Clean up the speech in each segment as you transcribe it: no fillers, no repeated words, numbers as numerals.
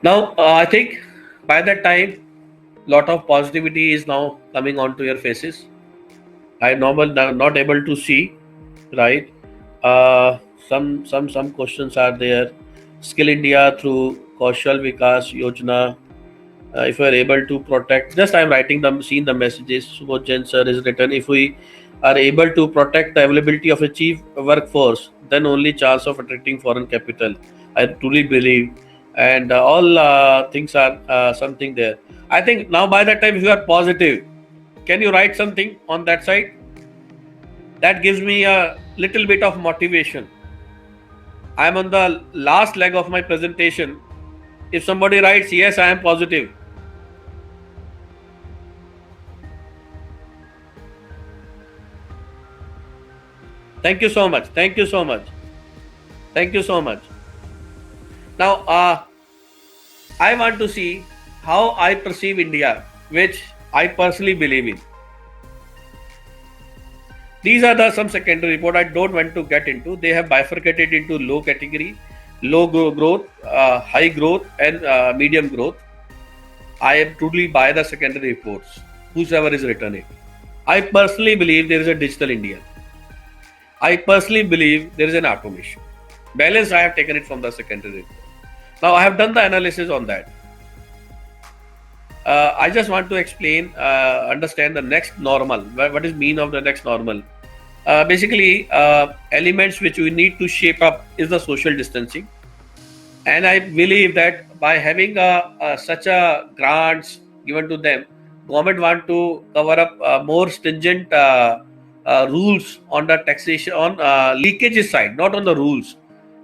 Now, I think by that time, lot of positivity is now coming onto your faces. I normal not able to see, right? Uh, some questions are there. Skill India through Kaushal Vikas Yojana. If we are able to protect, just I am writing them, seeing the messages. Subodh Jain sir is written. If we are able to protect the availability of a chief workforce, then only chance of attracting foreign capital. I truly believe, and all things are something there. I think now by that time, if you are positive, can you write something on that side? That gives me a little bit of motivation. I am on the last leg of my presentation. If somebody writes, yes, I am positive. Thank you so much. Thank you so much. Thank you so much. Now, I want to see how I perceive India, which I personally believe in. These are the some secondary report I don't want to get into. They have bifurcated into low category, low growth, high growth, and medium growth. I am truly by the secondary reports, whosoever is written it. I personally believe there is a digital India. I personally believe there is an automation. Balance, I have taken it from the secondary report. Now, I have done the analysis on that. I just want to explain, understand the next normal. What is mean of the next normal? Basically, elements which we need to shape up is the social distancing. And I believe that by having such a grants given to them, government want to cover up more stringent rules on the taxation on leakages side, not on the rules.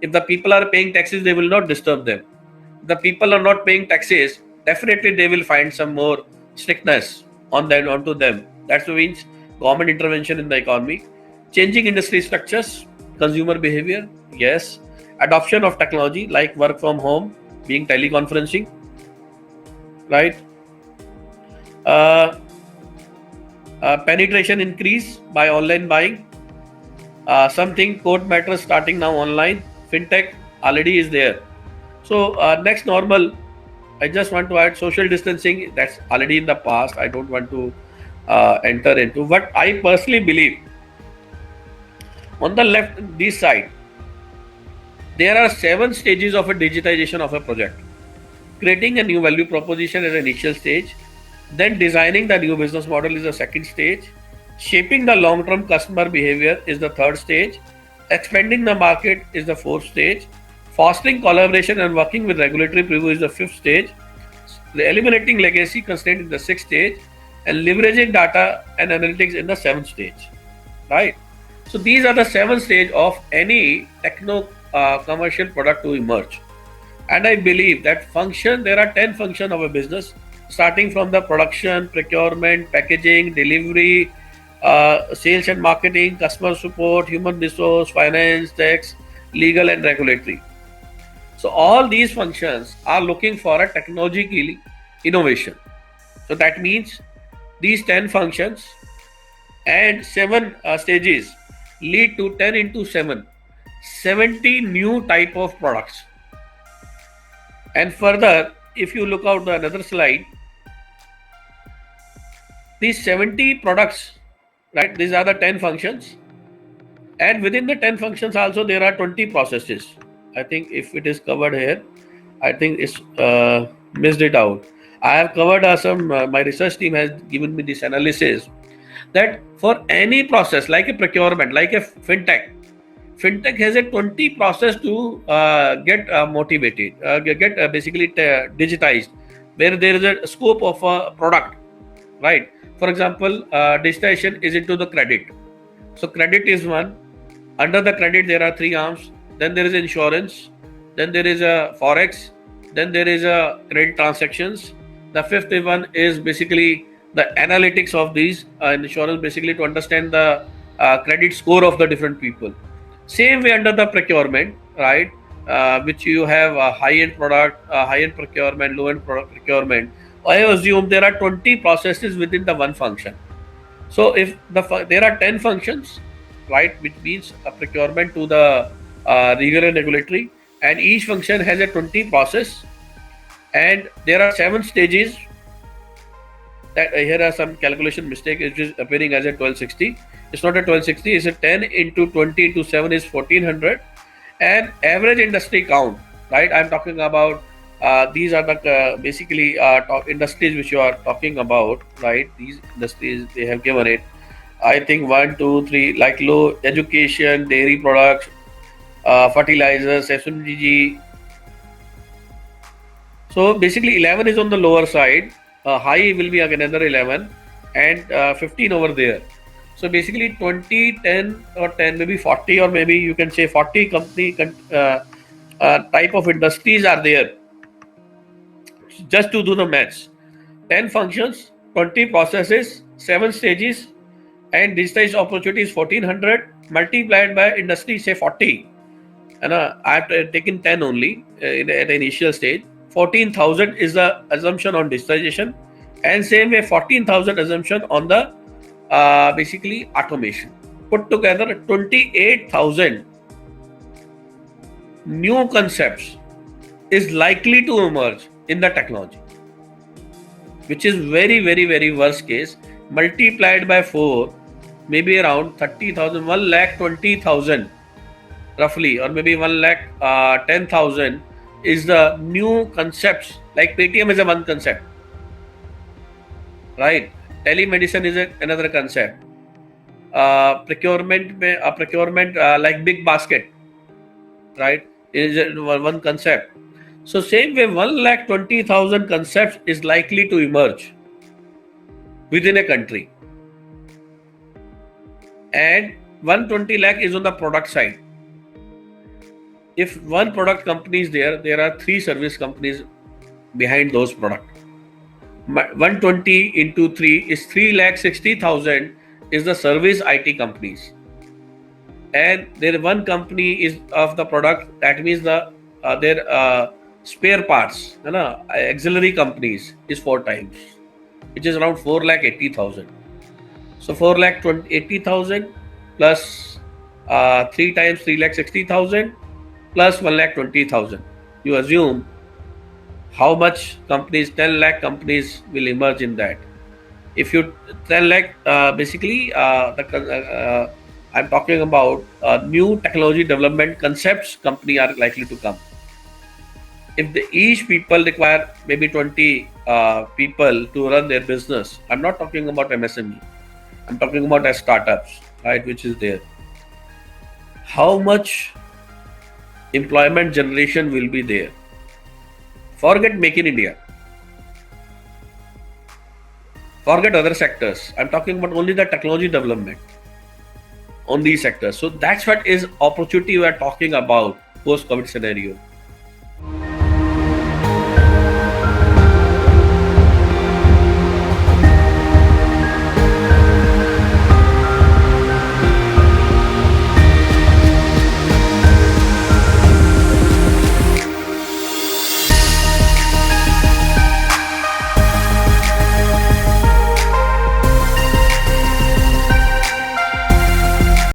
If the people are paying taxes, they will not disturb them. If the people are not paying taxes, definitely they will find some more strictness on them onto them. That means government intervention in the economy, changing industry structures, consumer behavior, yes, adoption of technology like work from home, being teleconferencing, right? Uh, Penetration increase by online buying. Something court matters starting now online. Fintech already is there. So next normal, I just want to add social distancing. That's already in the past. I don't want to enter into. What I personally believe, on the left this side, there are 7 stages of a digitization of a project. Creating a new value proposition is an initial stage. Then designing the new business model is the second stage. Shaping the long-term customer behavior is the third stage. Expanding the market is the fourth stage. Fostering collaboration and working with regulatory preview is the fifth stage. Eliminating legacy constraint in the sixth stage. And leveraging data and analytics in the seventh stage. Right? So these are the 7 stage of any techno commercial product to emerge. And I believe that there are 10 functions of a business, starting from the production, procurement, packaging, delivery, sales and marketing, customer support, human resource, finance, tax, legal and regulatory. So all these functions are looking for a technological innovation. So that means these 10 functions and 7 stages lead to 10 into 7, 70 new type of products. And further, if you look out the another slide, these 70 products, right? These are the 10 functions. And within the 10 functions also, there are 20 processes. I think if it is covered here, I think it's missed it out. I have covered my research team has given me this analysis that for any process like a procurement, like a fintech has a 20 process to get motivated, get basically digitized, where there is a scope of a product, right? For example, digitization is into the credit. So credit is one. Under the credit, there are 3 arms. Then there is insurance. Then there is a forex. Then there is a credit transactions. The fifth one is basically the analytics of these insurance, basically to understand the credit score of the different people. Same way under the procurement, right? Which you have a high-end product, high-end procurement, low-end product procurement. I assume there are 20 processes within the one function. So if there are 10 functions, right, which means a procurement to the legal and regulatory, and each function has a 20 process. And there are 7 stages. That here are some calculation mistake, which is appearing as a 1260. It's not a 1260. It's a 10 into 20 into 7 is 1400. And average industry count, right? I'm talking about these are the basically industries which you are talking about, right? These industries, they have given it. I think 1, 2, 3, like low education, dairy products, fertilizers, FMCG. So basically 11 is on the lower side, high will be again another 11, and 15 over there. So basically 20, 10 or 10, maybe 40, or maybe you can say 40 company type of industries are there. Just to do the maths, 10 functions, 20 processes, 7 stages, and digitized opportunity is 1400 multiplied by industry, say 40. And I have taken 10 only at the initial stage. 14,000 is the assumption on digitization, and same way 14,000 assumption on the basically automation. Put together 28,000 new concepts is likely to emerge in the technology, which is very, very, very worst case. Multiplied by 4, maybe around 30,000, 1,20,000 roughly, or maybe 1,10,000 is the new concepts. Like Paytm is a one concept, right? Telemedicine is another concept. Procurement like big basket, right, is one concept. So same way 1,20,000 concepts is likely to emerge within a country, and 120 lakh is on the product side. If one product company is there, there are 3 service companies behind those products. 120 into 3 is 3,60,000 is the service IT companies, and there one company is of the product. That means the their spare parts, auxiliary companies is 4 times, which is around 4,80,000. So 4,80,000 plus 3 times 3,60,000 plus 1,20,000. You assume how much companies, 10 lakh companies will emerge in that. If you 10 lakh, basically I'm talking about new technology development concepts company are likely to come. If each people require maybe 20 people to run their business, I'm not talking about MSME, I'm talking about as startups, right, which is there. How much employment generation will be there? Forget Make in India. Forget other sectors. I'm talking about only the technology development on these sectors. So that's what is opportunity we are talking about post-COVID scenario.